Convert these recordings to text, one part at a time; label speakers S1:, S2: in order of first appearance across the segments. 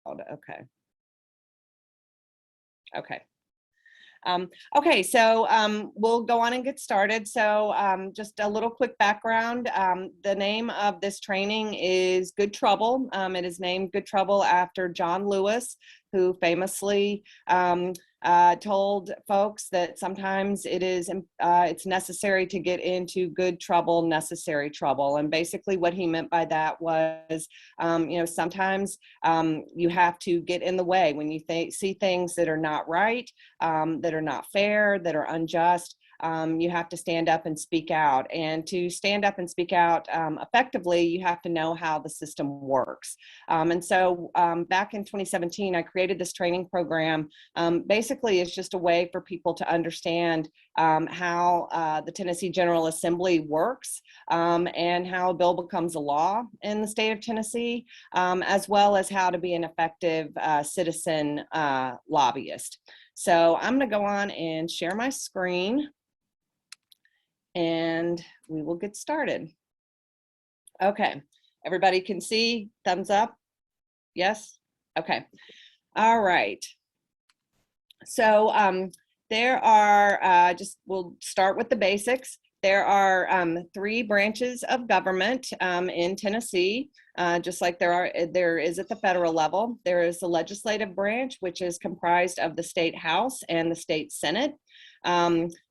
S1: Okay. Okay. Okay, so we'll go on and get started. So just a little quick background. The name of this training is Good Trouble. It is named Good Trouble after John Lewis, who famously told folks that sometimes it's necessary to get into good trouble, necessary trouble. And basically what he meant by that was, sometimes you have to get in the way when you see things that are not right, that are not fair, that are unjust. You have to stand up and speak out. And to stand up and speak out effectively, you have to know how the system works. And so back in 2017, I created this training program. Basically, it's just a way for people to understand how the Tennessee General Assembly works and how a bill becomes a law in the state of Tennessee, as well as how to be an effective citizen lobbyist. So I'm going to go on and share my screen, and we will get started. Okay, everybody can see, thumbs up? Yes? Okay, all right. So there are, we'll start with the basics. There are 3 branches of government in Tennessee, just like there is at the federal level. There is the legislative branch, which is comprised of the state house and the state senate.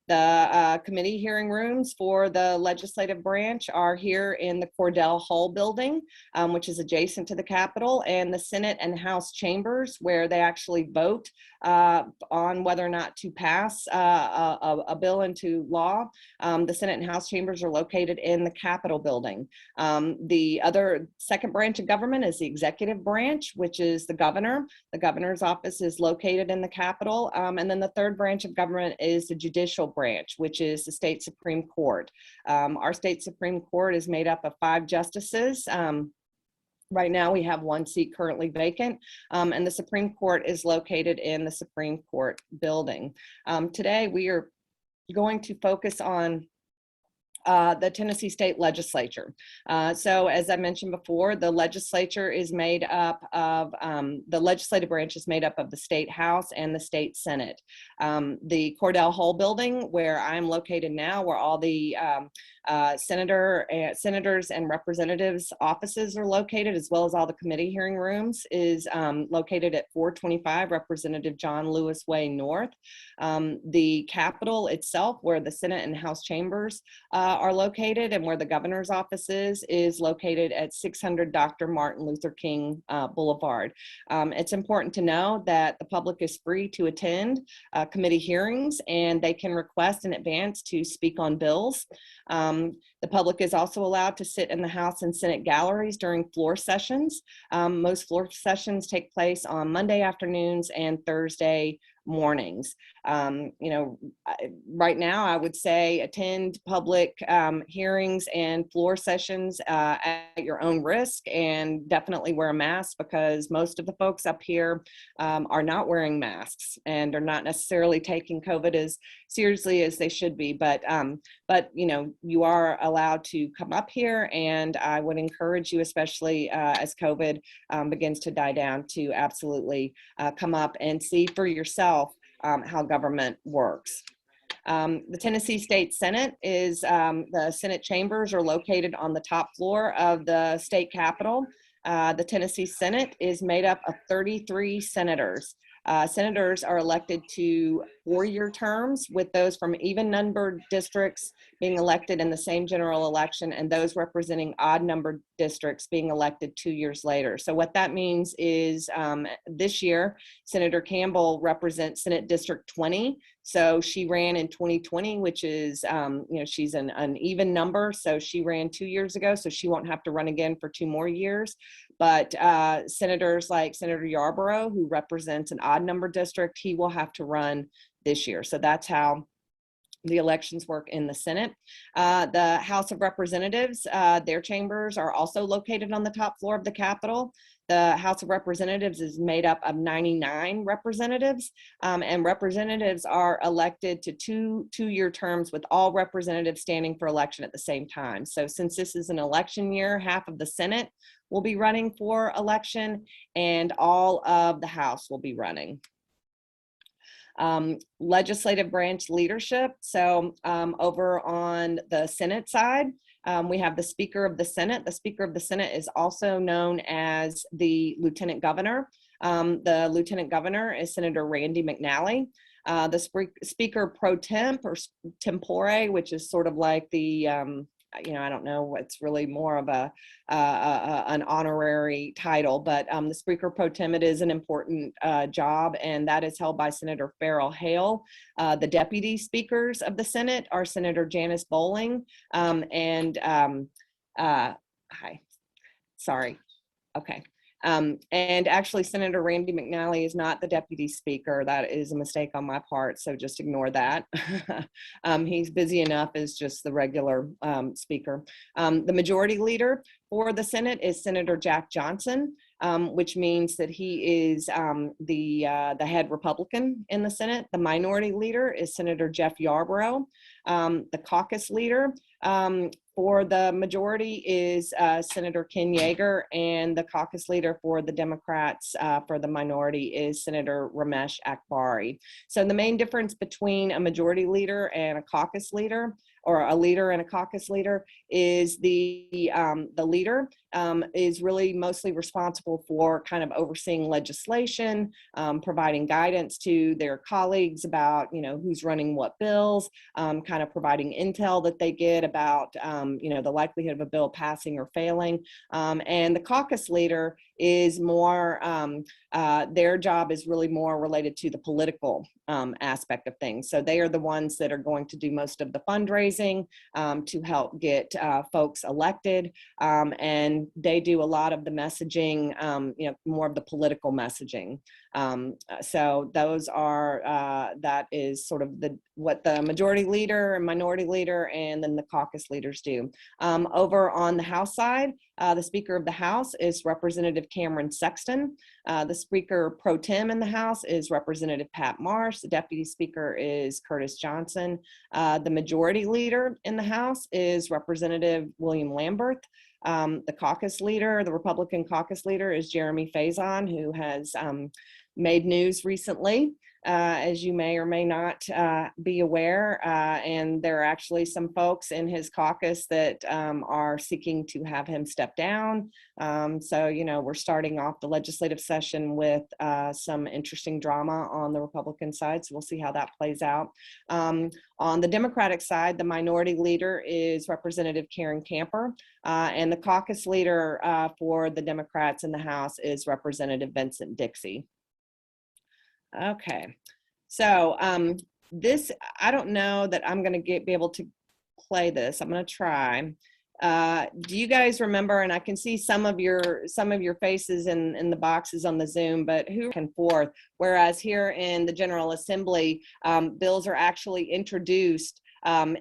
S1: The committee hearing rooms for the legislative branch are here in the Cordell Hall building, which is adjacent to the Capitol, and the Senate and House chambers, where they actually vote on whether or not to pass a bill into law. The Senate and House chambers are located in the Capitol building. The other second branch of government is the executive branch, which is the governor. The governor's office is located in the Capitol. And then the third branch of government is the judicial branch, which is the state Supreme Court. Our state Supreme Court is made up of 5 justices. Right now we have 1 seat currently vacant, and the Supreme Court is located in the Supreme Court building. Today we are going to focus on the Tennessee State Legislature. So as I mentioned before, the legislature is made up of, the legislative branch is made up of the State House and the State Senate. The Cordell Hall building, where I'm located now, where all the senators and representatives offices are located, as well as all the committee hearing rooms, is located at 425 Representative John Lewis Way North. The Capitol itself, where the Senate and House chambers are located, and where the governor's office is located at 600 Dr. Martin Luther King Boulevard. It's important to know that the public is free to attend committee hearings, and they can request in advance to speak on bills. The public is also allowed to sit in the House and Senate galleries during floor sessions. Most floor sessions take place on Monday afternoons and Thursday mornings. Right now I would say attend public hearings and floor sessions at your own risk, and definitely wear a mask, because most of the folks up here are not wearing masks and are not necessarily taking COVID as seriously as they should be. But you are allowed to come up here, and I would encourage you, especially as COVID begins to die down, to absolutely come up and see for yourself how government works. The Tennessee State Senate is, the Senate chambers are located on the top floor of the state capitol. The Tennessee Senate is made up of 33 senators. Senators are elected to 4-year terms, with those from even numbered districts being elected in the same general election, and those representing odd numbered districts being elected 2 years later. So what that means is this year, Senator Campbell represents Senate District 20. So she ran in 2020, which is, she's an even number. So she ran 2 years ago, so she won't have to run again for 2 more years. But senators like Senator Yarborough, who represents an odd number district, he will have to run this year. So that's how the elections work in the Senate. The House of Representatives, their chambers are also located on the top floor of the Capitol. The House of Representatives is made up of 99 representatives, and representatives are elected to two-year terms, with all representatives standing for election at the same time. So since this is an election year, half of the Senate will be running for election, and all of the House will be running. Legislative branch leadership. So over on the Senate side, we have the Speaker of the Senate. The Speaker of the Senate is also known as the Lieutenant Governor. The Lieutenant Governor is Senator Randy McNally. The Speaker pro temp or tempore, which is sort of like the I don't know what's really more of an honorary title, but the Speaker pro tem, it is an important job, and that is held by Senator Farrell Hale. The deputy speakers of the Senate are Senator Janice Bowling and and actually Senator Randy McNally is not the deputy speaker. That is a mistake on my part, so just ignore that. He's busy enough as just the regular speaker. The majority leader for the Senate is Senator Jack Johnson, which means that he is the head Republican in the Senate. The minority leader is Senator Jeff Yarborough. The caucus leader for the majority is Senator Ken Yeager, and the caucus leader for the Democrats for the minority is Senator Ramesh Akbari. So the main difference between a majority leader and a caucus leader, or a leader and a caucus leader, is the leader is really mostly responsible for kind of overseeing legislation, providing guidance to their colleagues about, who's running what bills, kind of providing intel that they get about, the likelihood of a bill passing or failing. And the caucus leader is more, their job is really more related to the political aspect of things. So they are the ones that are going to do most of the fundraising to help get folks elected, and they do a lot of the messaging, more of the political messaging. So those are, that is sort of what the majority leader and minority leader and then the caucus leaders do. Over on the House side, the Speaker of the House is Representative Cameron Sexton. The Speaker pro tem in the House is Representative Pat Marsh. The Deputy Speaker is Curtis Johnson. The majority leader in the House is Representative William Lamberth. The caucus leader, the Republican caucus leader, is Jeremy Faison, who has made news recently, as you may or may not be aware, and there are actually some folks in his caucus that are seeking to have him step down. So, we're starting off the legislative session with some interesting drama on the Republican side, so we'll see how that plays out. On the Democratic side, the minority leader is Representative Karen Camper, and the caucus leader for the Democrats in the House is Representative Vincent Dixie. Okay, so this, I don't know that I'm going to be able to play this. I'm going to try. Do you guys remember, and I can see some of your faces in the boxes on the Zoom, but who can forth, whereas here in the General Assembly, bills are actually introduced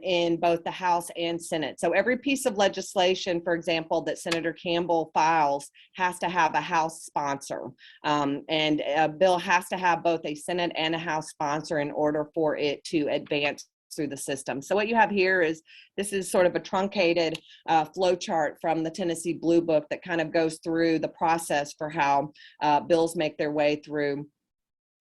S1: in both the House and Senate. So every piece of legislation, for example, that Senator Campbell files has to have a House sponsor. And a bill has to have both a Senate and a House sponsor in order for it to advance through the system. So what you have here is, this is sort of a truncated flow chart from the Tennessee Blue Book that kind of goes through the process for how bills make their way through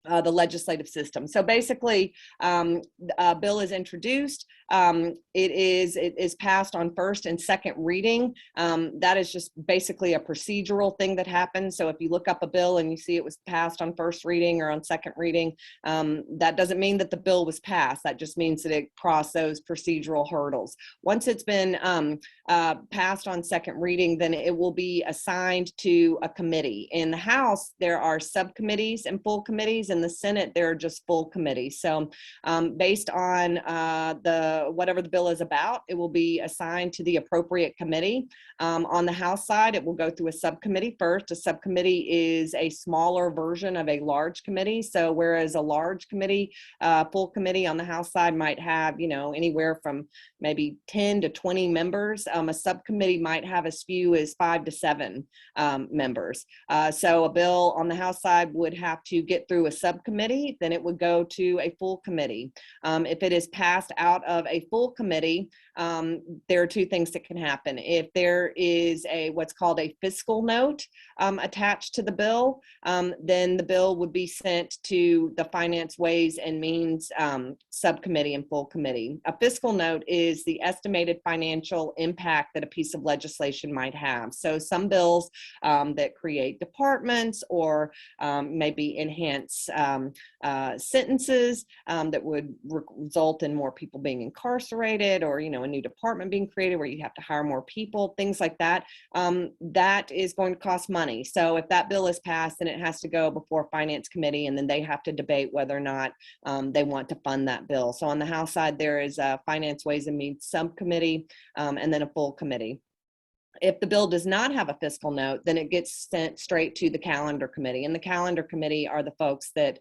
S1: the legislative system. So basically, a bill is introduced. It is passed on first and second reading. That is just basically a procedural thing that happens. So if you look up a bill and you see it was passed on first reading or on second reading, that doesn't mean that the bill was passed. That just means that it crossed those procedural hurdles. Once it's been passed on second reading, then it will be assigned to a committee. In the House, there are subcommittees and full committees. In the Senate, there are just full committees. So based on whatever the bill is about, it will be assigned to the appropriate committee. On the House side, it will go through a subcommittee first. A subcommittee is a smaller version of a large committee. So whereas a large committee, full committee on the House side might have, anywhere from maybe 10 to 20 members, a subcommittee might have as few as 5 to 7 members. So a bill on the House side would have to get through a subcommittee, then it would go to a full committee. If it is passed out of a full committee, there are two things that can happen. If there is what's called a fiscal note attached to the bill, then the bill would be sent to the Finance, Ways and Means subcommittee and full committee. A fiscal note is the estimated financial impact that a piece of legislation might have. So some bills that create departments or maybe enhance sentences that would result in more people being incarcerated, or a new department being created where you have to hire more people, things like that. That is going to cost money. So if that bill is passed, then it has to go before Finance Committee, and then they have to debate whether or not they want to fund that bill. So on the House side, there is a Finance, Ways and Means subcommittee and then a full committee. If the bill does not have a fiscal note, then it gets sent straight to the calendar committee. And the calendar committee are the folks that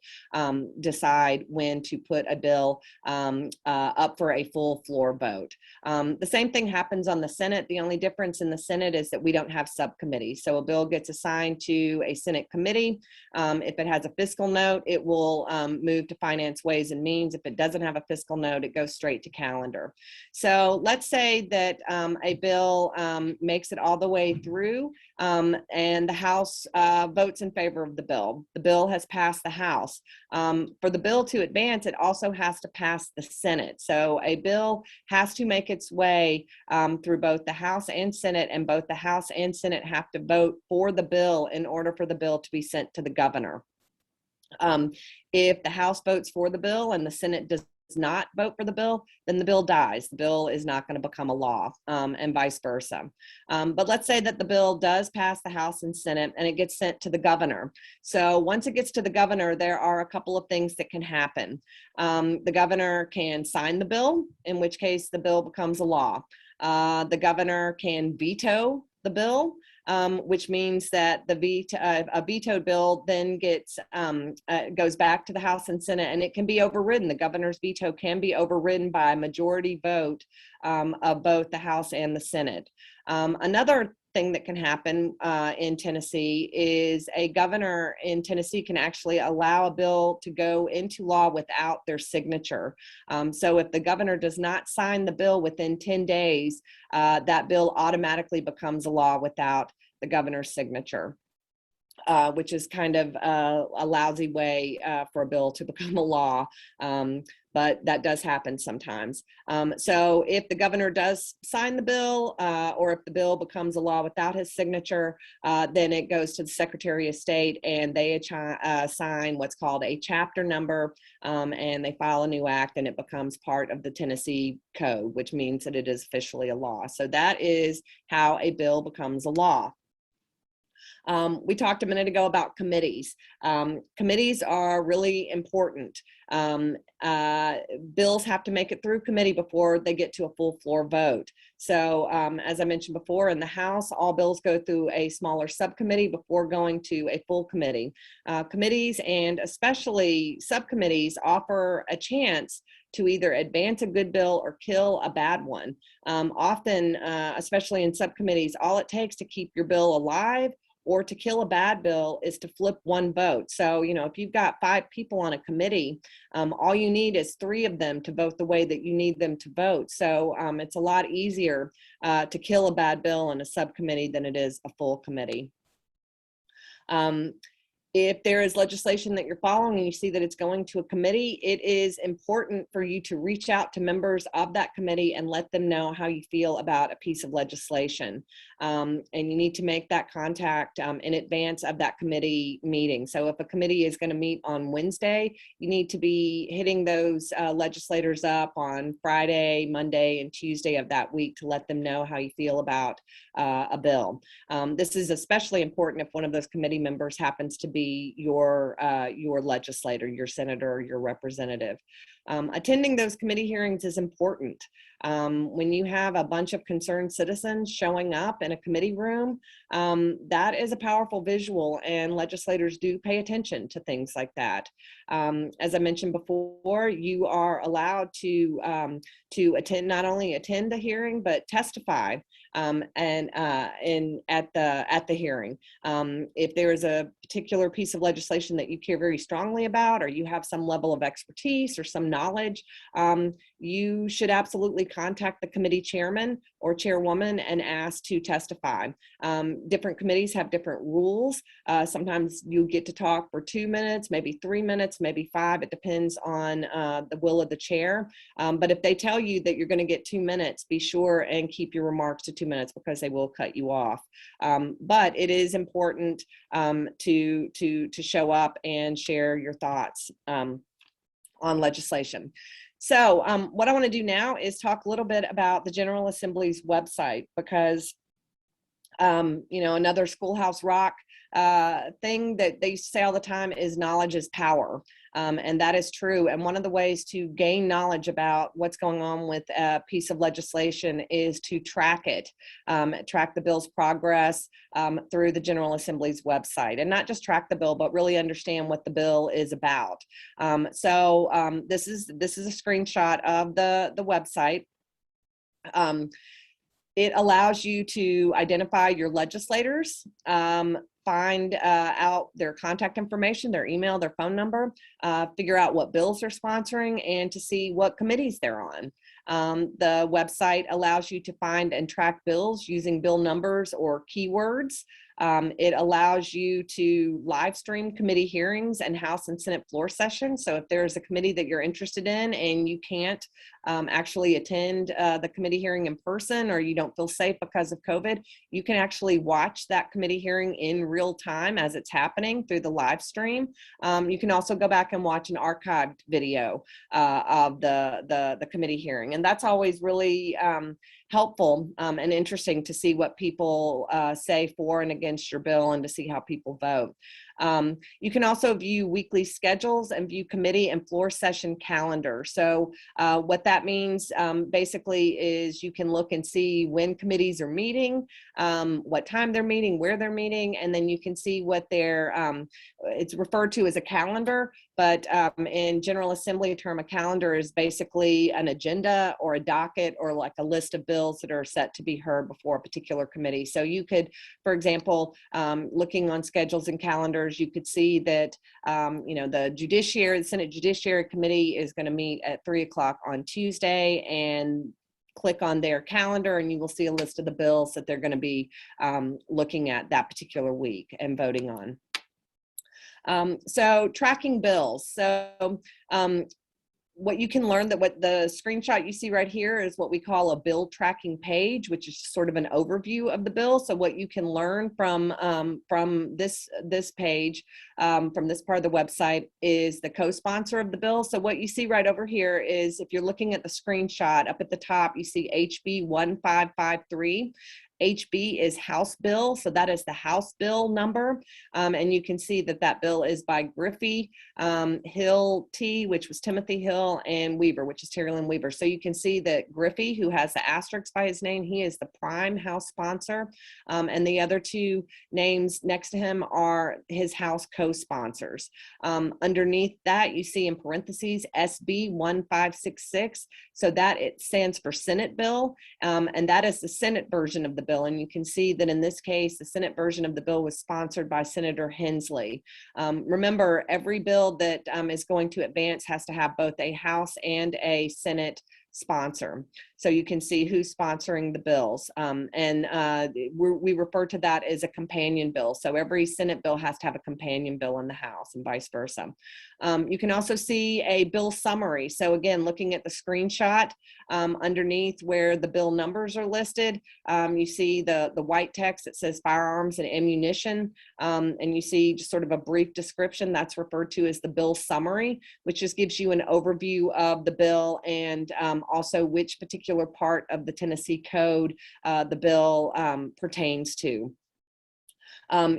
S1: decide when to put a bill up for a full floor vote. The same thing happens on the Senate. The only difference in the Senate is that we don't have subcommittees. So a bill gets assigned to a Senate committee. If it has a fiscal note, it will move to Finance, Ways and Means. If it doesn't have a fiscal note, it goes straight to calendar. So let's say that a bill makes it all the way through and the House votes in favor of the bill. The bill has passed the House. For the bill to advance, it also has to pass the Senate. So a bill has to make its way through both the House and Senate, and both the House and Senate have to vote for the bill in order for the bill to be sent to the governor. If the House votes for the bill and the Senate does not vote for the bill, then the bill dies. The bill is not going to become a law, and vice versa. But let's say that the bill does pass the House and Senate and it gets sent to the governor. So once it gets to the governor, there are a couple of things that can happen. The governor can sign the bill, in which case the bill becomes a law. The governor can veto the bill, which means that a vetoed bill then goes back to the House and Senate, and it can be overridden. The governor's veto can be overridden by a majority vote of both the House and the Senate. Another thing that can happen in Tennessee is a governor in Tennessee can actually allow a bill to go into law without their signature. So if the governor does not sign the bill within 10 days, that bill automatically becomes a law without the governor's signature. Which is kind of a lousy way for a bill to become a law, but that does happen sometimes. So if the governor does sign the bill, or if the bill becomes a law without his signature, then it goes to the Secretary of State, and they assign what's called a chapter number, and they file a new act, and it becomes part of the Tennessee Code, which means that it is officially a law. So that is how a bill becomes a law. We talked a minute ago about committees. Committees are really important. Bills have to make it through committee before they get to a full floor vote. So as I mentioned before, in the House, all bills go through a smaller subcommittee before going to a full committee. Committees, and especially subcommittees, offer a chance to either advance a good bill or kill a bad one. Often, especially in subcommittees, all it takes to keep your bill alive or to kill a bad bill is to flip one vote. So, if you've got 5 people on a committee, all you need is 3 of them to vote the way that you need them to vote. So it's a lot easier to kill a bad bill in a subcommittee than it is a full committee. If there is legislation that you're following and you see that it's going to a committee, it is important for you to reach out to members of that committee and let them know how you feel about a piece of legislation. And you need to make that contact in advance of that committee meeting. So if a committee is going to meet on Wednesday, you need to be hitting those legislators up on Friday, Monday, and Tuesday of that week to let them know how you feel about a bill. This is especially important if one of those committee members happens to be your legislator, your senator, or your representative. Attending those committee hearings is important. When you have a bunch of concerned citizens showing up in a committee room, that is a powerful visual, and legislators do pay attention to things like that. As I mentioned before, you are allowed to attend, not only attend the hearing, but testify at the hearing. If there is a particular piece of legislation that you care very strongly about, or you have some level of expertise or some knowledge, you should absolutely contact the committee chairman or chairwoman and ask to testify. Different committees have different rules. Sometimes you get to talk for 2 minutes, maybe 3 minutes, maybe 5. It depends on the will of the chair. But if they tell you that you're going to get 2 minutes, be sure and keep your remarks to 2 minutes, because they will cut you off. But it is important to show up and share your thoughts on legislation. So what I want to do now is talk a little bit about the General Assembly's website, because you know, another Schoolhouse Rock thing that they say all the time is knowledge is power. And that is true. And one of the ways to gain knowledge about what's going on with a piece of legislation is to track it, track the bill's progress through the General Assembly's website, and not just track the bill, but really understand what the bill is about. This is a screenshot of the website. It allows you to identify your legislators, find out their contact information, their email, their phone number, figure out what bills they're sponsoring, and to see what committees they're on. The website allows you to find and track bills using bill numbers or keywords. It allows you to live stream committee hearings and House and Senate floor sessions. So if there's a committee that you're interested in and you can't actually attend the committee hearing in person, or you don't feel safe because of COVID, you can actually watch that committee hearing in real time as it's happening through the live stream. You can also go back and watch an archived video of the committee hearing. And that's always really helpful and interesting to see what people say for and against your bill, and to see how people vote. You can also view weekly schedules and view committee and floor session calendar. So what that means basically is you can look and see when committees are meeting, what time they're meeting, where they're meeting, and then you can see what their, it's referred to as a calendar, but in General Assembly term, a calendar is basically an agenda or a docket, or like a list of bills that are set to be heard before a particular committee. So you could, for example, looking on schedules and calendars, you could see that you know, the Senate Judiciary Committee is going to meet at 3 o'clock on Tuesday, and click on their calendar and you will see a list of the bills that they're going to be looking at that particular week and voting on. So tracking bills. So what you can learn, that what the screenshot you see right here is what we call a bill tracking page, which is sort of an overview of the bill. So what you can learn from this page, from this part of the website, is the co-sponsor of the bill. So what you see right over here is, if you're looking at the screenshot, up at the top, you see HB 1553. HB is House Bill, so that is the House Bill number, and you can see that that bill is by Griffey, Hill T, which was Timothy Hill, and Weaver, which is Terry Lynn Weaver. So you can see that Griffey, who has the asterisk by his name, he is the prime House sponsor, and the other two names next to him are his House co-sponsors. Underneath that, you see in parentheses SB 1566, so that it stands for Senate Bill, and that is the Senate version of the bill. And you can see that in this case, the Senate version of the bill was sponsored by Senator Hensley. Remember, every bill that is going to advance has to have both a House and a Senate sponsor. So you can see who's sponsoring the bills. We refer to that as a companion bill. So every Senate bill has to have a companion bill in the House, and vice versa. You can also see a bill summary. So again, looking at the screenshot, underneath where the bill numbers are listed, you see the white text that says firearms and ammunition, and you see just sort of a brief description. That's referred to as the bill summary, which just gives you an overview of the bill, and also which particular part of the Tennessee Code the bill pertains to.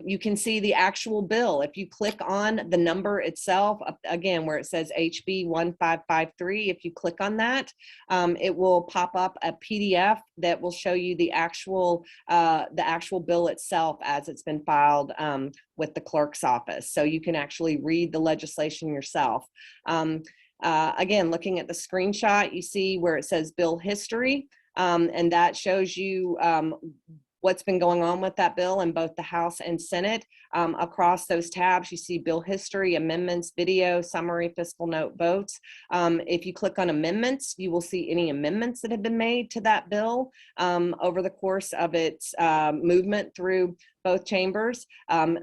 S1: You can see the actual bill. If you click on the number itself, again, where it says HB 1553, if you click on that, it will pop up a PDF that will show you the actual bill itself as it's been filed with the clerk's office. So you can actually read the legislation yourself. Again, looking at the screenshot, you see where it says bill history, and that shows you what's been going on with that bill in both the House and Senate. Across those tabs, you see bill history, amendments, video, summary, fiscal note, votes. If you click on amendments, you will see any amendments that have been made to that bill over the course of its movement through both chambers.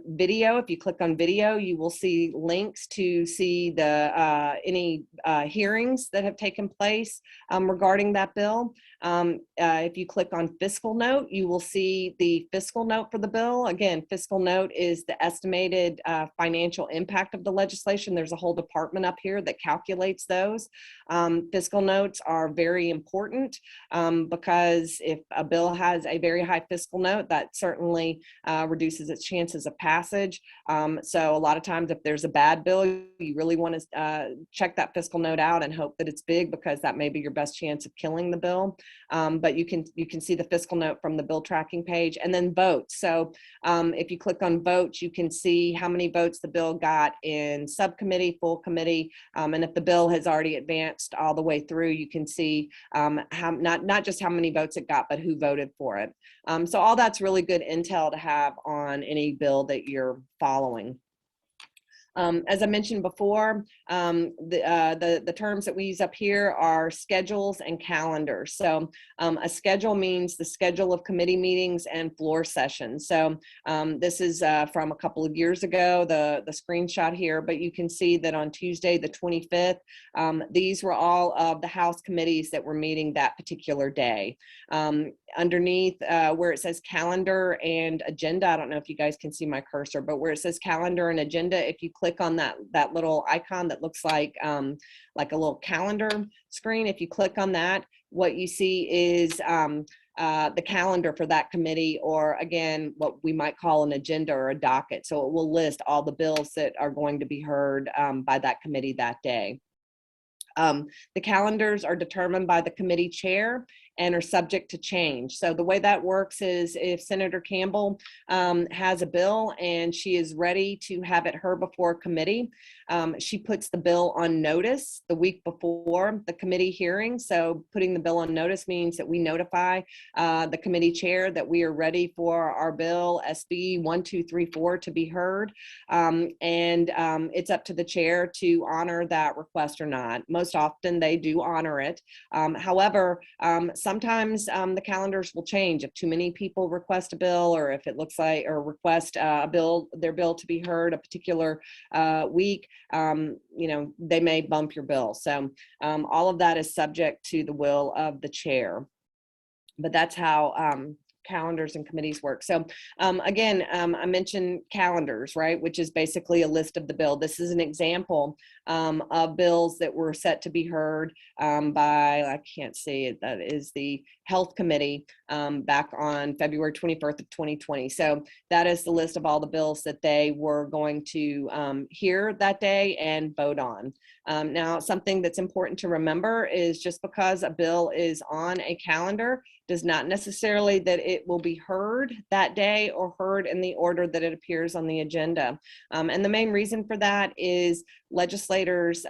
S1: Video, if you click on video, you will see links to see the any hearings that have taken place regarding that bill. If you click on fiscal note, you will see the fiscal note for the bill. Again, fiscal note is the estimated financial impact of the legislation. There's a whole department up here that calculates those. Fiscal notes are very important because if a bill has a very high fiscal note, that certainly reduces its chances of passage. So a lot of times if there's a bad bill, you really want to check that fiscal note out and hope that it's big, because that may be your best chance of killing the bill. But you can see the fiscal note from the bill tracking page. And then votes. So if you click on votes, you can see how many votes the bill got in subcommittee, full committee. And if the bill has already advanced all the way through, you can see how not just how many votes it got, but who voted for it. So all that's really good intel to have on any bill that you're following. As I mentioned before, the terms that we use up here are schedules and calendars. So a schedule means the schedule of committee meetings and floor sessions. So this is from a couple of years ago, the screenshot here, but you can see that on Tuesday, the 25th, these were all of the House committees that were meeting that particular day. Underneath where it says calendar and agenda, I don't know if you guys can see my cursor, but where it says calendar and agenda, if you click on that little icon that looks like a little calendar screen, if you click on that, what you see is the calendar for that committee, or again, what we might call an agenda or a docket. So it will list all the bills that are going to be heard by that committee that day. The calendars are determined by the committee chair and are subject to change. So the way that works is if Senator Campbell has a bill and she is ready to have it heard before committee, she puts the bill on notice the week before the committee hearing. So putting the bill on notice means that we notify the committee chair that we are ready for our bill SB 1234 to be heard. And it's up to the chair to honor that request or not. Most often they do honor it. However, sometimes the calendars will change if too many people request a bill, or if it looks like, or request their bill to be heard a particular week, you know, they may bump your bill. So all of that is subject to the will of the chair. But that's how calendars and committees work. So again, I mentioned calendars, right, which is basically a list of the bill. This is an example of bills that were set to be heard by, I can't see it, that is the Health Committee back on February 21st of 2020. So that is the list of all the bills that they were going to hear that day and vote on. Now, something that's important to remember is just because a bill is on a calendar does not necessarily that it will be heard that day or heard in the order that it appears on the agenda. And the main reason for that is legislators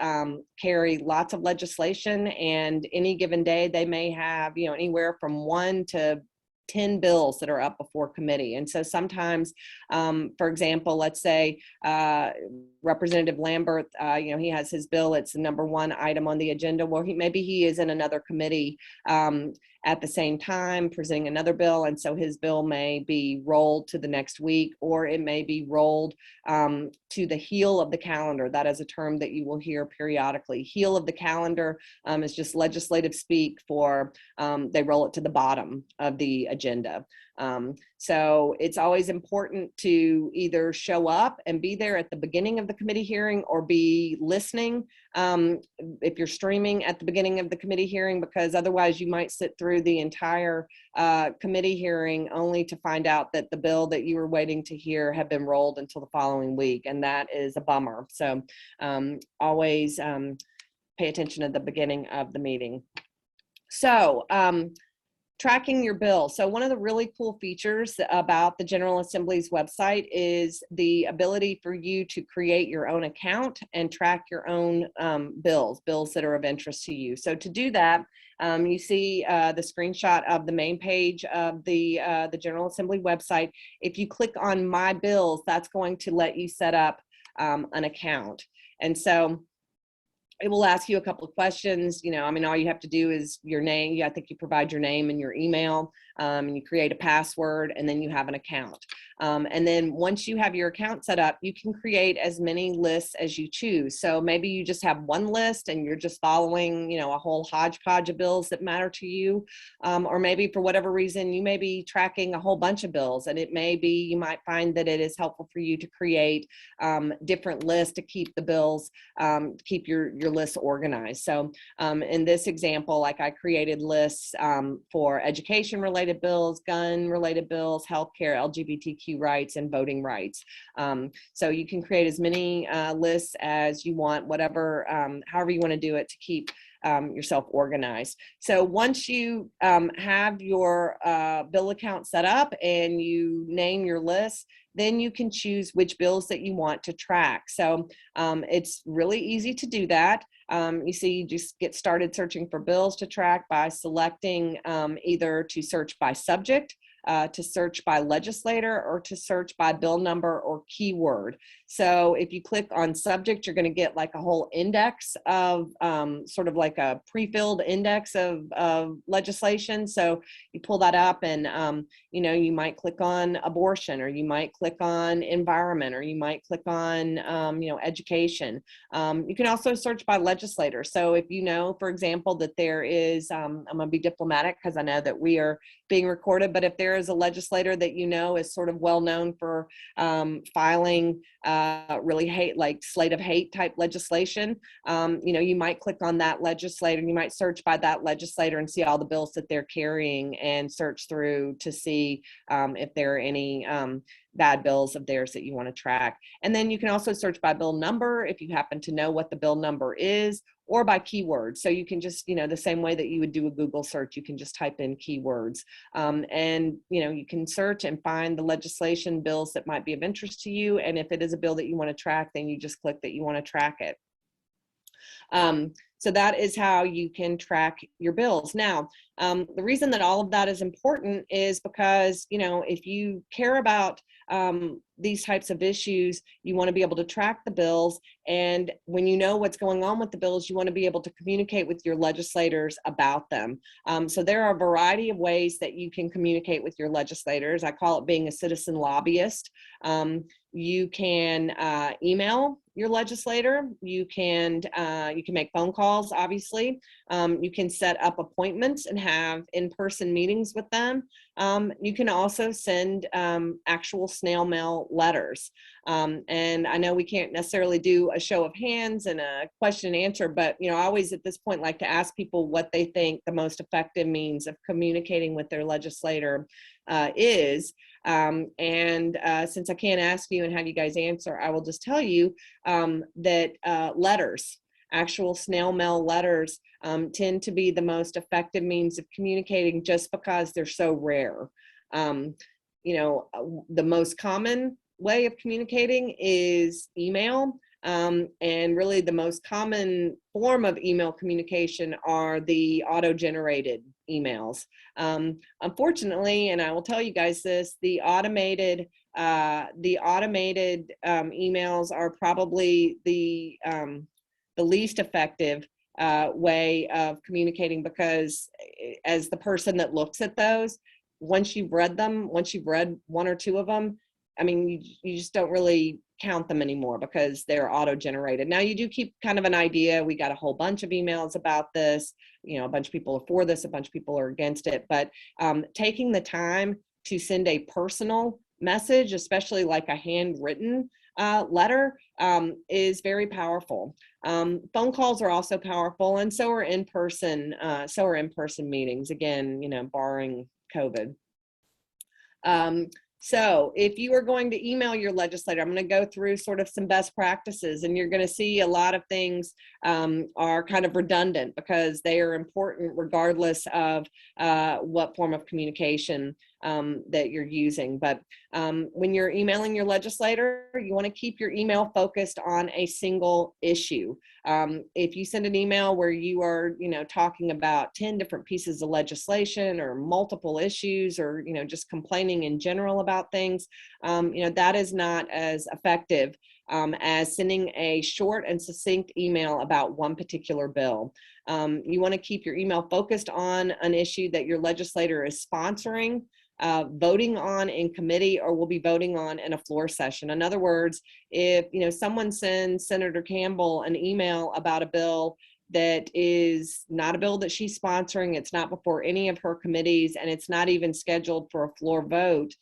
S1: carry lots of legislation, and any given day they may have, you know, anywhere from 1 to 10 bills that are up before committee. And so sometimes, for example, let's say Representative Lambert, you know, he has his bill, it's the #1 item on the agenda. Well, maybe he is in another committee at the same time presenting another bill, and so his bill may be rolled to the next week, or it may be rolled to the heel of the calendar. That is a term that you will hear periodically. Heel of the calendar is just legislative speak for they roll it to the bottom of the agenda. So it's always important to either show up and be there at the beginning of the committee hearing, or be listening if you're streaming at the beginning of the committee hearing, because otherwise you might sit through the entire committee hearing only to find out that the bill that you were waiting to hear had been rolled until the following week, and that is a bummer. So always pay attention at the beginning of the meeting. So Tracking your bill. So one of the really cool features about the General Assembly's website is the ability for you to create your own account and track your own bills that are of interest to you. So to do that, you see the screenshot of the main page of the General Assembly website. If you click on My Bills, that's going to let you set up an account. And so it will ask you a couple of questions. You know, I mean, all you have to do is your name. I think you provide your name and your email, and you create a password, and then you have an account. And then once you have your account set up, you can create as many lists as you choose. So maybe you just have one list and you're just following, you know, a whole hodgepodge of bills that matter to you. Or maybe for whatever reason, you may be tracking a whole bunch of bills, and it may be, you might find that it is helpful for you to create different lists to keep the bills, to keep your lists organized. So in this example, like I created lists for education related bills, gun related bills, healthcare, LGBTQ rights, and voting rights. So you can create as many lists as you want, whatever, however you want to do it to keep yourself organized. So once you have your bill account set up and you name your list, then you can choose which bills that you want to track. So it's really easy to do that. You see, you just get started searching for bills to track by selecting either to search by subject, to search by legislator, or to search by bill number or keyword. So if you click on subject, you're going to get like a whole index of sort of like a pre-filled index of legislation. So you pull that up and, you know, you might click on abortion, or you might click on environment, or you might click on, you know, education. You can also search by legislator. So if you know, for example, that there is, I'm going to be diplomatic because I know that we are being recorded, but if there is a legislator that you know is sort of well known for filing really like slate of hate type legislation, you know, you might click on that legislator, and you might search by that legislator and see all the bills that they're carrying, and search through to see if there are any bad bills of theirs that you want to track. And then you can also search by bill number if you happen to know what the bill number is, or by keywords. So you can just, you know, the same way that you would do a Google search, you can just type in keywords. And, you know, you can search and find the legislation bills that might be of interest to you. And if it is a bill that you want to track, then you just click that you want to track it. So that is how you can track your bills. Now, the reason that all of that is important is because, you know, if you care about these types of issues, you want to be able to track the bills. And when you know what's going on with the bills, you want to be able to communicate with your legislators about them. So there are a variety of ways that you can communicate with your legislators. I call it being a citizen lobbyist. You can email your legislator. You can make phone calls, obviously. You can set up appointments and have in-person meetings with them. You can also send actual snail mail letters. And I know we can't necessarily do a show of hands and a question and answer, but, you know, I always at this point like to ask people what they think the most effective means of communicating with their legislator is. Since I can't ask you and have you guys answer, I will just tell you that letters, actual snail mail letters, tend to be the most effective means of communicating, just because they're so rare. You know, the most common way of communicating is email. And really the most common form of email communication are the auto-generated emails. Unfortunately, and I will tell you guys this, the automated emails are probably the least effective way of communicating, because as the person that looks at those, once you've read one or two of them, I mean, you just don't really count them anymore because they're auto-generated. Now you do keep kind of an idea. We got a whole bunch of emails about this. You know, a bunch of people are for this, a bunch of people are against it. But taking the time to send a personal message, especially like a handwritten letter, is very powerful. Phone calls are also powerful, and so are in-person meetings. Again, you know, barring COVID. So if you are going to email your legislator, I'm going to go through sort of some best practices, and you're going to see a lot of things are kind of redundant because they are important regardless of what form of communication that you're using. But when you're emailing your legislator, you want to keep your email focused on a single issue. If you send an email where you are, talking about 10 different pieces of legislation or multiple issues, or, just complaining in general about things, that is not as effective as sending a short and succinct email about one particular bill. You want to keep your email focused on an issue that your legislator is sponsoring, voting on in committee, or will be voting on in a floor session. In other words, if someone sends Senator Campbell an email about a bill that is not a bill that she's sponsoring, it's not before any of her committees, and it's not even scheduled for a floor vote,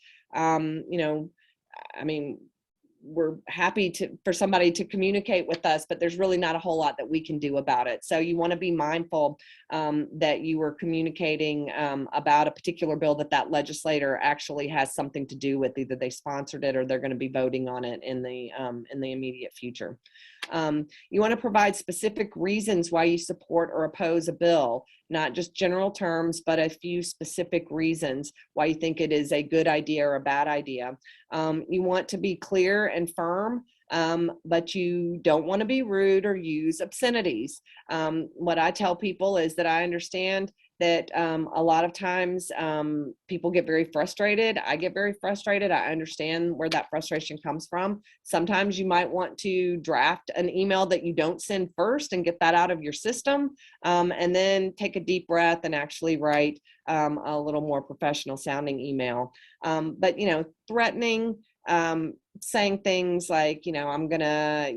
S1: we're happy for somebody to communicate with us, but there's really not a whole lot that we can do about it. So you want to be mindful that you are communicating about a particular bill that legislator actually has something to do with. Either they sponsored it or they're going to be voting on it in the immediate future. You want to provide specific reasons why you support or oppose a bill, not just general terms, but a few specific reasons why you think it is a good idea or a bad idea. You want to be clear and firm, but you don't want to be rude or use obscenities. What I tell people is that I understand that a lot of times people get very frustrated. I get very frustrated. I understand where that frustration comes from. Sometimes you might want to draft an email that you don't send first and get that out of your system, and then take a deep breath and actually write a little more professional sounding email. But threatening, saying things like, I'm gonna,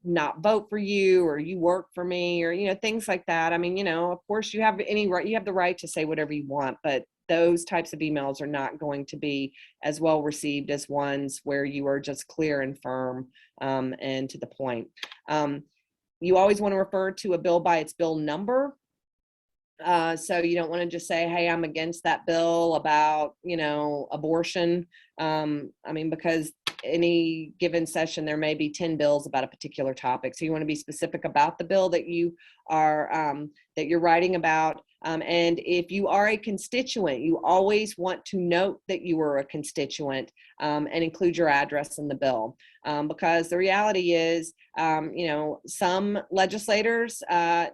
S1: not vote for you, or you work for me, or, things like that. I mean, of course you have you have the right to say whatever you want, but those types of emails are not going to be as well received as ones where you are just clear and firm and to the point. You always want to refer to a bill by its bill number. So you don't want to just say, hey, I'm against that bill about, abortion. Because any given session, there may be 10 bills about a particular topic. So you want to be specific about the bill that you are, that you're writing about. And if you are a constituent, you always want to note that you are a constituent and include your address in the bill. Because the reality is, some legislators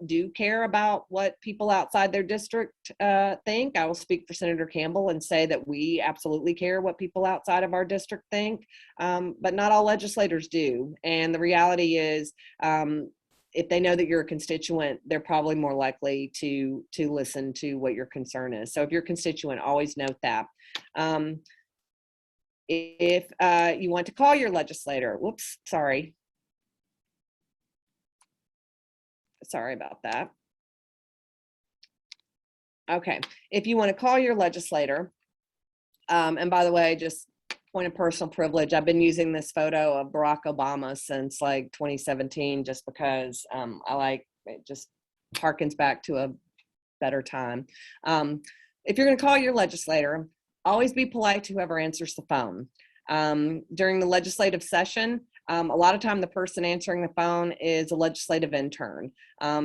S1: do care about what people outside their district think. I will speak for Senator Campbell and say that we absolutely care what people outside of our district think, but not all legislators do. And the reality is, if they know that you're a constituent, they're probably more likely to listen to what your concern is. So if you're a constituent, always note that. If you want to call your legislator, sorry about that. Okay, if you want to call your legislator, and by the way, just point of personal privilege, I've been using this photo of Barack Obama since like 2017, just because I like it, just harkens back to a better time. If you're going to call your legislator, always be polite to whoever answers the phone. During the legislative session, a lot of time the person answering the phone is a legislative intern.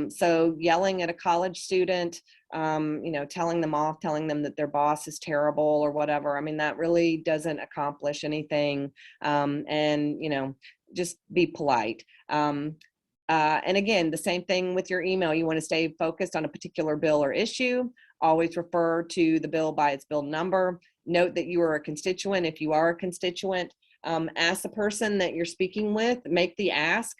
S1: So yelling at a college student, telling them off, telling them that their boss is terrible or whatever, I mean, that really doesn't accomplish anything. And, just be polite. And again, the same thing with your email. You want to stay focused on a particular bill or issue. Always refer to the bill by its bill number. Note that you are a constituent if you are a constituent. Ask the person that you're speaking with, make the ask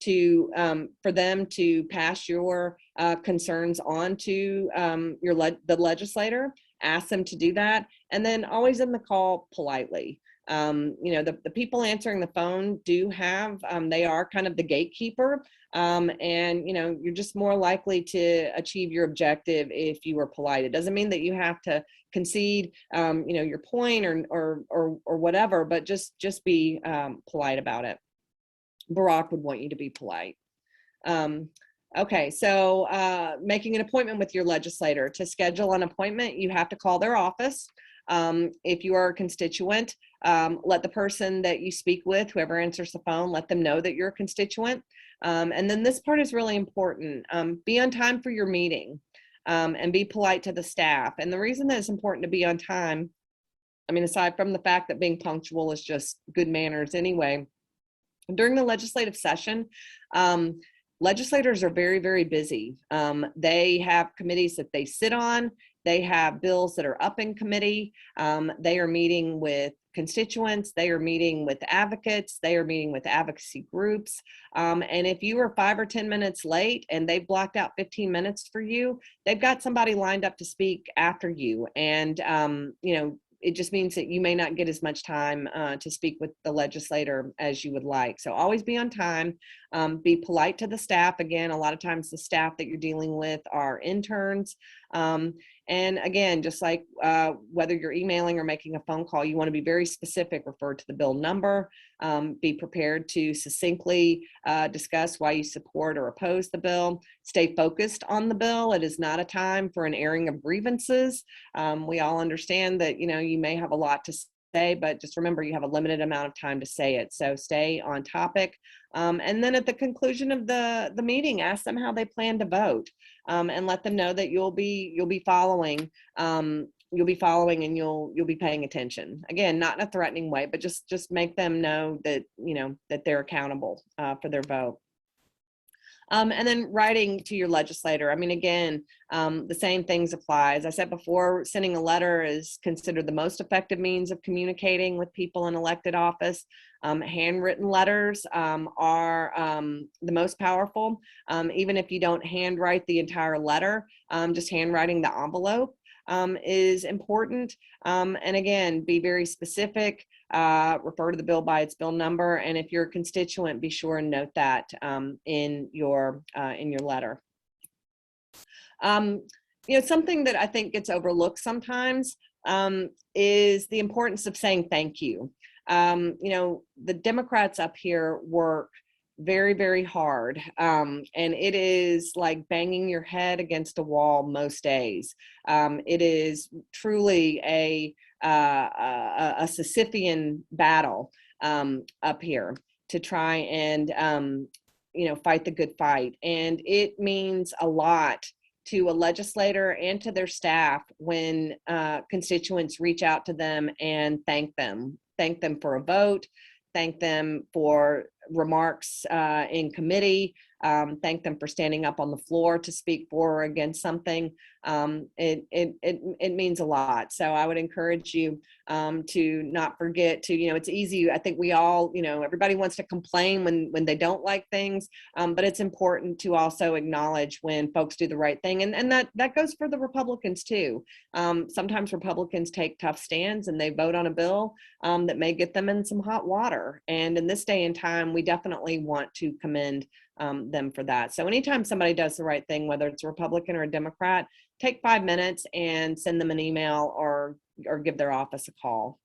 S1: for them to pass your concerns on to the legislator. Ask them to do that, and then always end the call politely. The people answering the phone do have, they are kind of the gatekeeper, and you're just more likely to achieve your objective if you are polite. It doesn't mean that you have to concede, your point or whatever, but just be polite about it. Barack would want you to be polite. Okay, so making an appointment with your legislator. To schedule an appointment, you have to call their office. If you are a constituent, let the person that you speak with, whoever answers the phone, let them know that you're a constituent. And then this part is really important. Be on time for your meeting, and be polite to the staff. And the reason that it's important to be on time, I mean, aside from the fact that being punctual is just good manners anyway, during the legislative session, legislators are very, very busy. They have committees that they sit on. They have bills that are up in committee. They are meeting with constituents. They are meeting with advocates. They are meeting with advocacy groups. And if you are 5 or 10 minutes late and they've blocked out 15 minutes for you, they've got somebody lined up to speak after you. And, it just means that you may not get as much time to speak with the legislator as you would like. So always be on time, be polite to the staff. Again, a lot of times the staff that you're dealing with are interns. And again, just like whether you're emailing or making a phone call, you want to be very specific, refer to the bill number, be prepared to succinctly discuss why you support or oppose the bill, stay focused on the bill. It is not a time for an airing of grievances. We all understand that, you may have a lot to say, but just remember you have a limited amount of time to say it. So stay on topic. And then at the conclusion of the meeting, ask them how they plan to vote, and let them know that you'll be following. You'll be following and you'll be paying attention. Again, not in a threatening way, but just make them know that that they're accountable for their vote. And then writing to your legislator. I mean, again, the same things apply. As I said before, sending a letter is considered the most effective means of communicating with people in elected office. Handwritten letters are the most powerful. Even if you don't handwrite the entire letter, just handwriting the envelope is important. And again, be very specific. Refer to the bill by its bill number, and if you're a constituent, be sure and note that in your letter. Something that I think gets overlooked sometimes is the importance of saying thank you. The Democrats up here work very, very hard, and it is like banging your head against a wall most days. It is truly a Sisyphean battle up here to try and fight the good fight, and it means a lot to a legislator and to their staff when constituents reach out to them and thank them for a vote, thank them for remarks in committee, thank them for standing up on the floor to speak for or against something. It means a lot. So I would encourage you to not forget to, it's easy. I think we all, everybody wants to complain when they don't like things, but it's important to also acknowledge when folks do the right thing. And that goes for the Republicans too. Sometimes Republicans take tough stands and they vote on a bill that may get them in some hot water. And in this day and time, we definitely want to commend them for that. So anytime somebody does the right thing, whether it's a Republican or a Democrat, take 5 minutes and send them an email or give their office a call.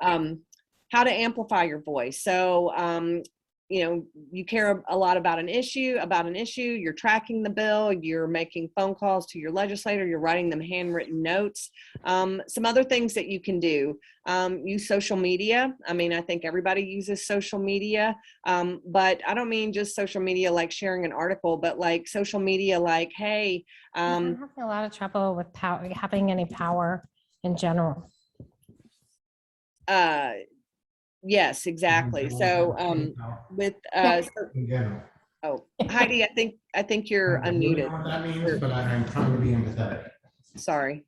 S1: How to amplify your voice. So, you care a lot about an issue, you're tracking the bill, you're making phone calls to your legislator, you're writing them handwritten notes. Some other things that you can do, use social media. I mean, I think everybody uses social media, but I don't mean just social media like sharing an article, but like social media like, hey.
S2: I'm having a lot of trouble with having any power in general.
S1: Yes, exactly. So with oh, Heidi, I think you're unmuted.
S3: I know what that means, but I'm trying to be empathetic.
S1: Sorry.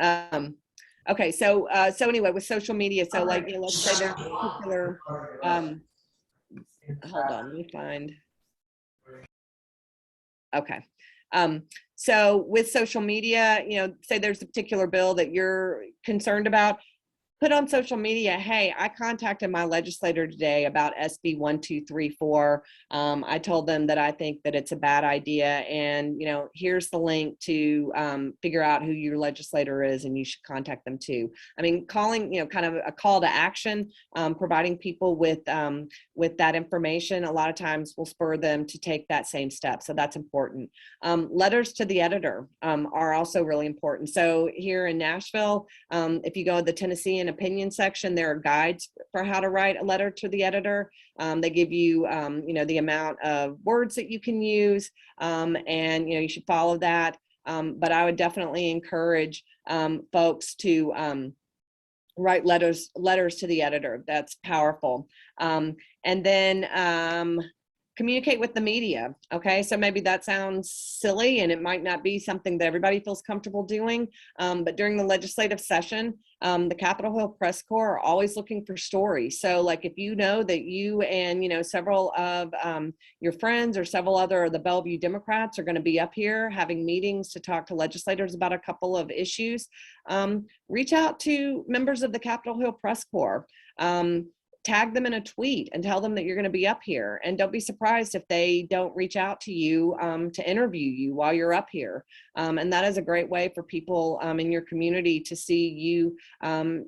S1: Okay, so anyway, with social media, so like, let's say there's a particular hold on, let me find. Okay. So with social media, say there's a particular bill that you're concerned about, put on social media, hey, I contacted my legislator today about SB 1234. I told them that I think that it's a bad idea, and here's the link to figure out who your legislator is, and you should contact them too. I mean, calling, kind of a call to action, providing people with that information a lot of times will spur them to take that same step. So that's important. Letters to the editor are also really important. So here in Nashville, if you go to the Tennessee and opinion section, there are guides for how to write a letter to the editor. They give you, the amount of words that you can use, and you should follow that. But I would definitely encourage folks to write letters to the editor. That's powerful. And then communicate with the media. Okay, so maybe that sounds silly and it might not be something that everybody feels comfortable doing, but during the legislative session, the Capitol Hill Press Corps are always looking for stories. So like if you know that you and several of your friends or several other of the Bellevue Democrats are going to be up here having meetings to talk to legislators about a couple of issues, reach out to members of the Capitol Hill Press Corps. Tag them in a tweet and tell them that you're going to be up here. And don't be surprised if they don't reach out to you to interview you while you're up here. And that is a great way for people in your community to see you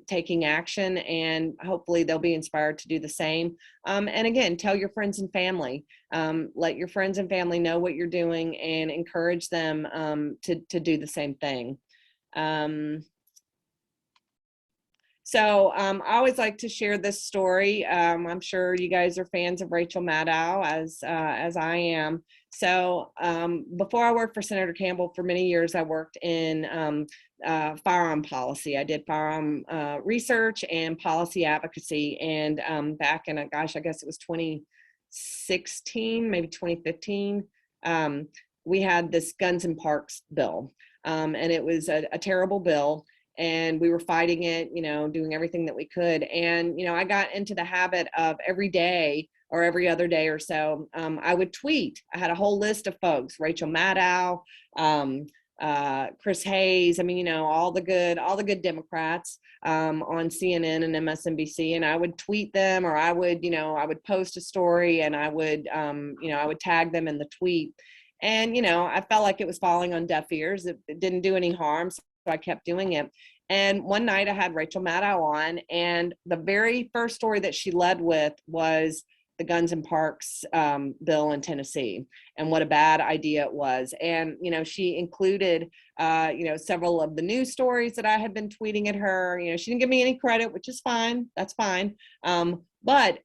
S1: taking action, and hopefully they'll be inspired to do the same. And again, tell your friends and family. Let your friends and family know what you're doing and encourage them to do the same thing. So I always like to share this story. I'm sure you guys are fans of Rachel Maddow, as I am. So before I worked for Senator Campbell for many years, I worked in firearm policy. I did firearm research and policy advocacy. And back in, gosh, I guess it was 2016, maybe 2015, we had this Guns in Parks bill. And it was a terrible bill. And we were fighting it, doing everything that we could. And, I got into the habit of every day or every other day or so, I would tweet. I had a whole list of folks, Rachel Maddow, Chris Hayes. I mean, all the good Democrats on CNN and MSNBC. And I would tweet them, or I would post a story, and I would tag them in the tweet. And, I felt like it was falling on deaf ears. It didn't do any harm. So I kept doing it. And one night I had Rachel Maddow on, and the very first story that she led with was the Guns in Parks bill in Tennessee, and what a bad idea it was. And, she included, several of the news stories that I had been tweeting at her. She didn't give me any credit, which is fine. That's fine. But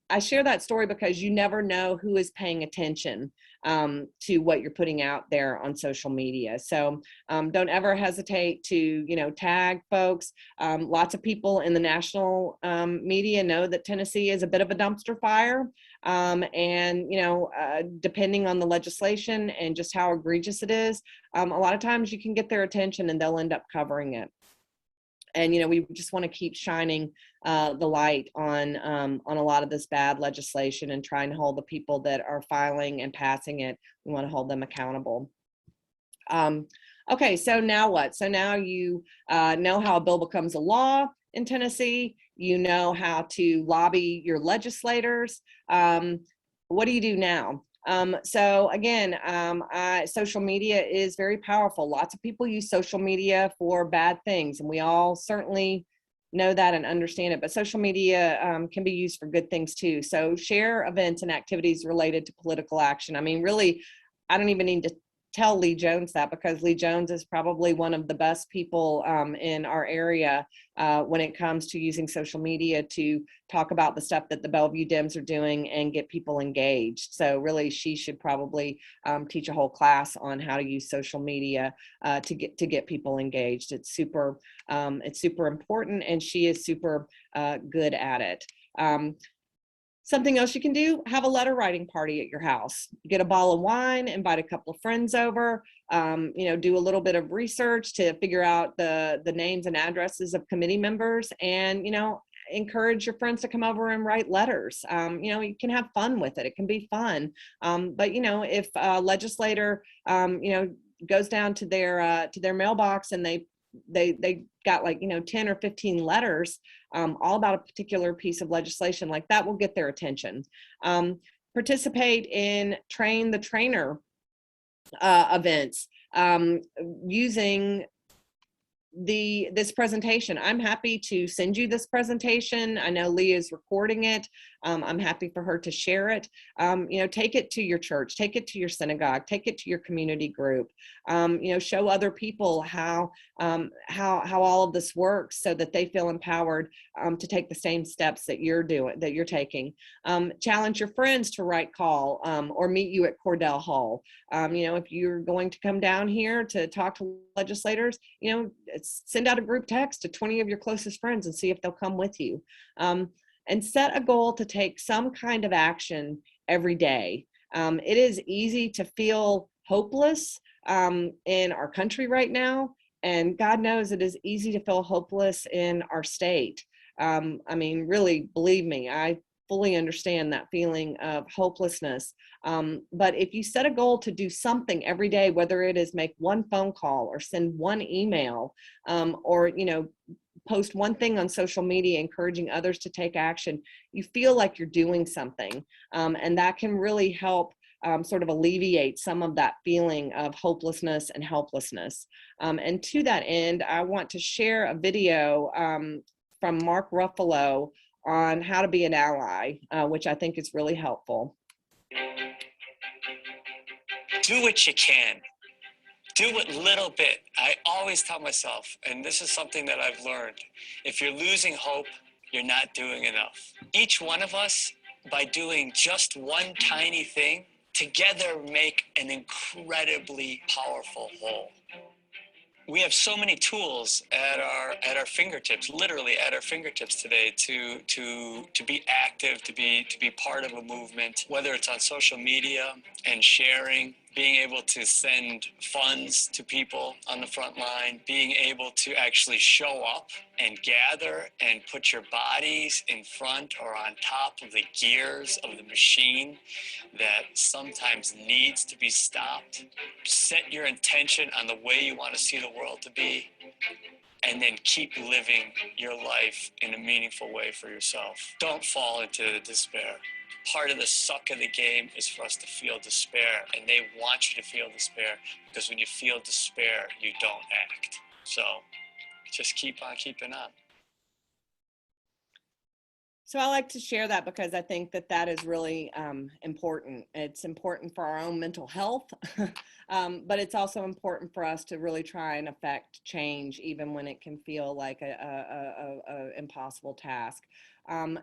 S1: I share that story because you never know who is paying attention to what you're putting out there on social media. So don't ever hesitate to, tag folks. Lots of people in the national media know that Tennessee is a bit of a dumpster fire. And, depending on the legislation and just how egregious it is, a lot of times you can get their attention and they'll end up covering it. And, we just want to keep shining the light on a lot of this bad legislation and trying to hold the people that are filing and passing it. We want to hold them accountable. Okay, so now what? So now you know how a bill becomes a law in Tennessee. You know how to lobby your legislators. What do you do now? So again, social media is very powerful. Lots of people use social media for bad things, and we all certainly know that and understand it, but social media can be used for good things too. So share events and activities related to political action. I mean, really, I don't even need to tell Lee Jones that, because Lee Jones is probably one of the best people in our area when it comes to using social media to talk about the stuff that the Bellevue Dems are doing and get people engaged. So really, she should probably teach a whole class on how to use social media to get people engaged. It's super important, and she is super good at it. Something else you can do, have a letter writing party at your house. Get a bottle of wine, invite a couple of friends over, do a little bit of research to figure out the names and addresses of committee members, and, encourage your friends to come over and write letters. You can have fun with it. It can be fun. But, if a legislator, goes down to their mailbox and they they got like, 10 or 15 letters all about a particular piece of legislation, like that will get their attention. Participate in train the trainer events using this presentation. I'm happy to send you this presentation. I know Leah is recording it. I'm happy for her to share it. Take it to your church, take it to your synagogue, take it to your community group. Show other people how all of this works, so that they feel empowered to take the same steps that you're taking. Challenge your friends to write call or meet you at Cordell Hall. If you're going to come down here to talk to legislators, send out a group text to 20 of your closest friends and see if they'll come with you. And set a goal to take some kind of action every day. It is easy to feel hopeless in our country right now, and God knows it is easy to feel hopeless in our state. Really, believe me, I fully understand that feeling of hopelessness. But if you set a goal to do something every day, whether it is make one phone call or send one email, or post one thing on social media encouraging others to take action, you feel like you're doing something. And that can really help sort of alleviate some of that feeling of hopelessness and helplessness. And to that end, I want to share a video from Mark Ruffalo on how to be an ally, which I think is really helpful.
S4: Do what you can. Do what little bit. I always tell myself, and this is something that I've learned, if you're losing hope, you're not doing enough. Each one of us, by doing just one tiny thing, together make an incredibly powerful whole. We have so many tools at our fingertips, literally at our fingertips today, to be active, to be part of a movement, whether it's on social media and sharing, being able to send funds to people on the front line, being able to actually show up and gather and put your bodies in front or on top of the gears of the machine that sometimes needs to be stopped. Set your intention on the way you want to see the world to be, and then keep living your life in a meaningful way for yourself. Don't fall into despair. Part of the suck of the game is for us to feel despair, and they want you to feel despair, because when you feel despair, you don't act. So just keep on keeping on.
S1: So I like to share that because I think that is really important. It's important for our own mental health, but it's also important for us to really try and affect change, even when it can feel like a impossible task.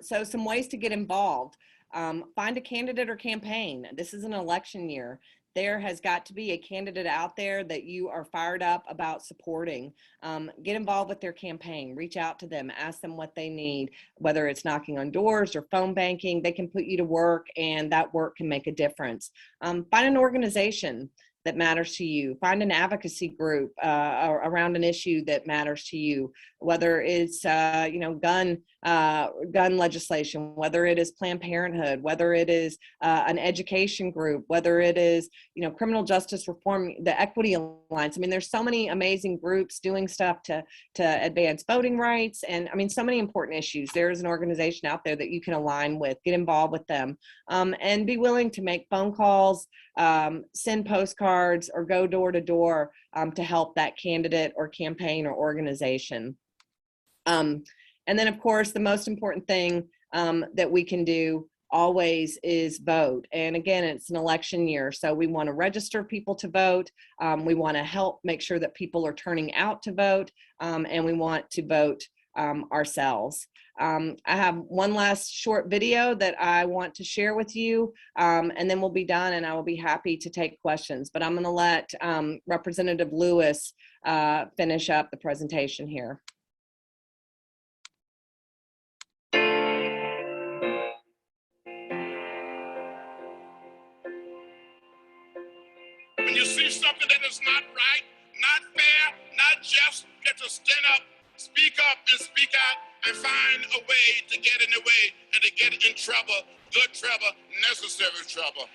S1: So some ways to get involved. Find a candidate or campaign. This is an election year. There has got to be a candidate out there that you are fired up about supporting. Get involved with their campaign, reach out to them, ask them what they need, whether it's knocking on doors or phone banking. They can put you to work, and that work can make a difference. Find an organization that matters to you. Find an advocacy group around an issue that matters to you, whether it's gun legislation, whether it is Planned Parenthood, whether it is an education group, whether it is criminal justice reform, the Equity Alliance. I mean, there's so many amazing groups doing stuff to advance voting rights, and I mean, so many important issues. There is an organization out there that you can align with. Get involved with them, and be willing to make phone calls, send postcards, or go door to door to help that candidate or campaign or organization. And then, of course, the most important thing that we can do always is vote. And again, it's an election year, so we want to register people to vote. We want to help make sure that people are turning out to vote, and we want to vote ourselves. I have one last short video that I want to share with you, and then we'll be done, and I will be happy to take questions. But I'm going to let Representative Lewis finish up the presentation here.
S5: When you see something that is not right, not fair, not just, you have to stand up, speak up, and speak out, and find a way to get in the way and to get in trouble, good trouble, necessary trouble.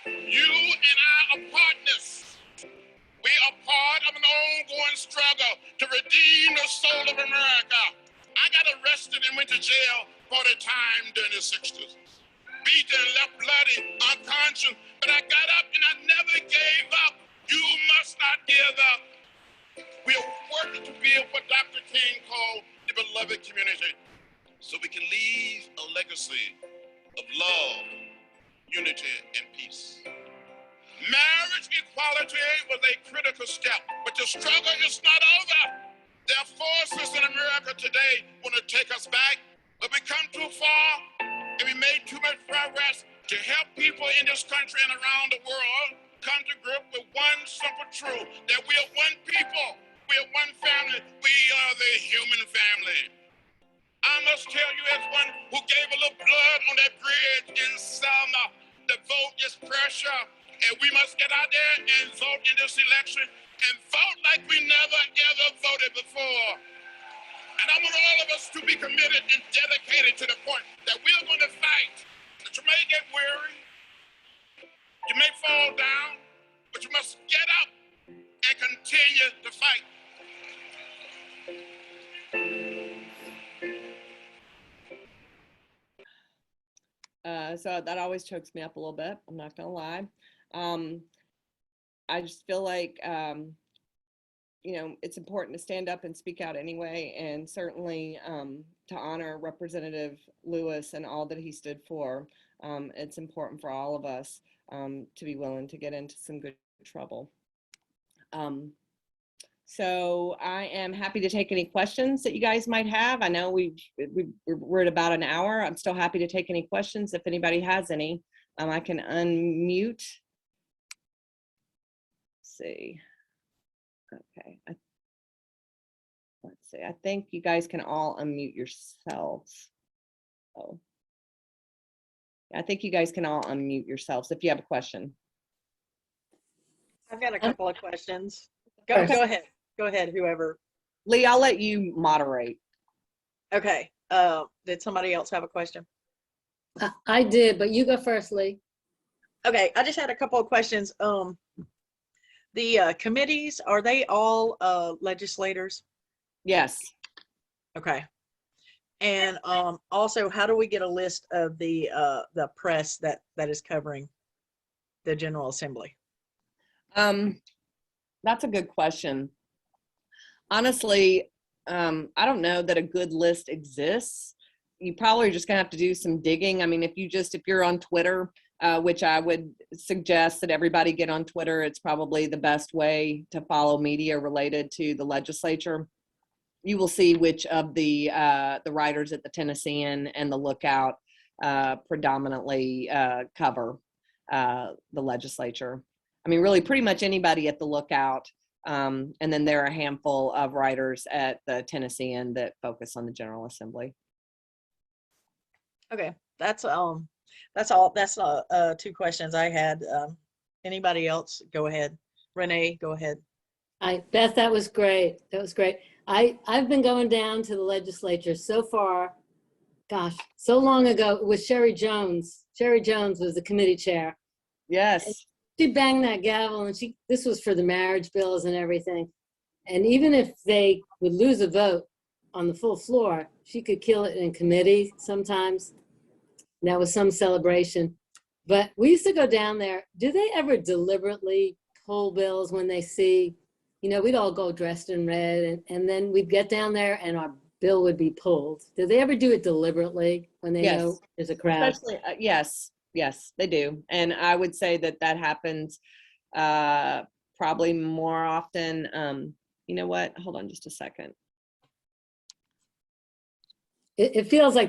S5: You and I are partners. We are part of an ongoing struggle to redeem the soul of America. I got arrested and went to jail for the time during the 60s. Beaten, left bloody, unconscious, but I got up and I never gave up. You must not give up. We are working to build what Dr. King called the beloved community, so we can leave a legacy of love, unity, and peace. Marriage equality was a critical step, but the struggle is not over. There are forces in America today want to take us back, but we come too far and we made too much progress to help people in this country and around the world come to grip with one simple truth, that we are one people, we are one family, we are the human family. I must tell you, as one who gave a little blood on that bridge in Selma, the vote is pressure, and we must get out there and vote in this election and vote like we never ever voted before. And I want all of us to be committed and dedicated to the point that we are going to fight. That you may get weary, you may fall down, but you must get up and continue to fight.
S1: So that always chokes me up a little bit. I'm not gonna lie. I just feel like, you know, it's important to stand up and speak out anyway, and certainly to honor Representative Lewis and all that he stood for. It's important for all of us to be willing to get into some good trouble. So I am happy to take any questions that you guys might have. I know we're at about an hour. I'm still happy to take any questions if anybody has any. I can unmute. Let's see. Okay. Let's see. I think you guys can all unmute yourselves. Oh. I think you guys can all unmute yourselves if you have a question.
S6: I've got a couple of questions. Go ahead. Go ahead, whoever.
S1: Lee, I'll let you moderate.
S6: Okay. Did somebody else have a question?
S7: I did, but you go first, Lee.
S6: Okay, I just had a couple of questions. The committees, are they all legislators?
S1: Yes.
S6: Okay. And also, how do we get a list of the press that is covering the General Assembly?
S1: That's a good question. Honestly, I don't know that a good list exists. You probably are just gonna have to do some digging. I mean, if you're on Twitter, which I would suggest that everybody get on Twitter, it's probably the best way to follow media related to the legislature. You will see which of the writers at the Tennessean and the Lookout predominantly cover the legislature. I mean, really pretty much anybody at the Lookout. And then there are a handful of writers at the Tennessean that focus on the General Assembly.
S6: Okay, that's all. That's two questions I had. Anybody else? Go ahead. Renee, go ahead.
S7: Beth, that was great. That was great. I've been going down to the legislature so far. Gosh, so long ago with Sherry Jones. Sherry Jones was the committee chair.
S1: Yes.
S7: She banged that gavel, and this was for the marriage bills and everything. And even if they would lose a vote on the full floor, she could kill it in committee sometimes. And that was some celebration. But we used to go down there. Do they ever deliberately pull bills when they see, you know, we'd all go dressed in red, and then we'd get down there and our bill would be pulled. Do they ever do it deliberately when they know there's a crowd?
S1: Especially, yes, they do. And I would say that happens probably more often. You know what? Hold on just a second.
S7: It feels like